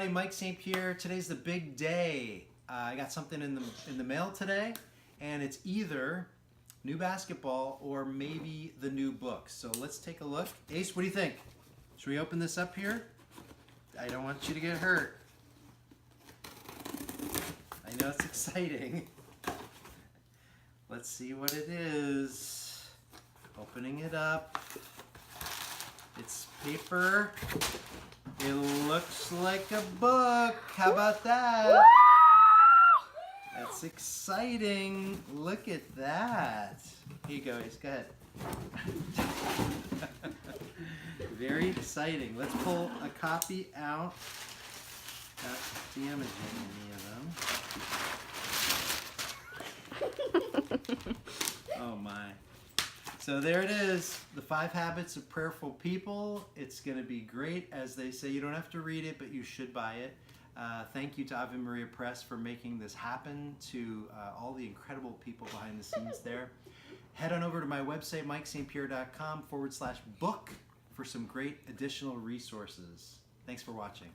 everybody, Mike St. Pierre. Today's the big day. I got something in the mail today, and it's either new basketball or maybe the new book. So let's take a look. Ace, what do you think? Should we open this up here? I don't want you to get hurt. I know it's exciting. Let's see what it is. Opening it up. It's paper. It looks like a book. How about that? Woo! That's exciting. Look at that. Here you go, Ace. Go ahead. Very exciting. Let's pull a copy out. Not damaging any of them. Oh my. So there it is, the 5 Habits of Prayerful People. It's going to be great. As they say, you don't have to read it, but you should buy it. Thank you to Ave Maria Press for making this happen, to all the incredible people behind the scenes there. Head on over to my website, mikestpierre.com/book for some great additional resources. Thanks for watching.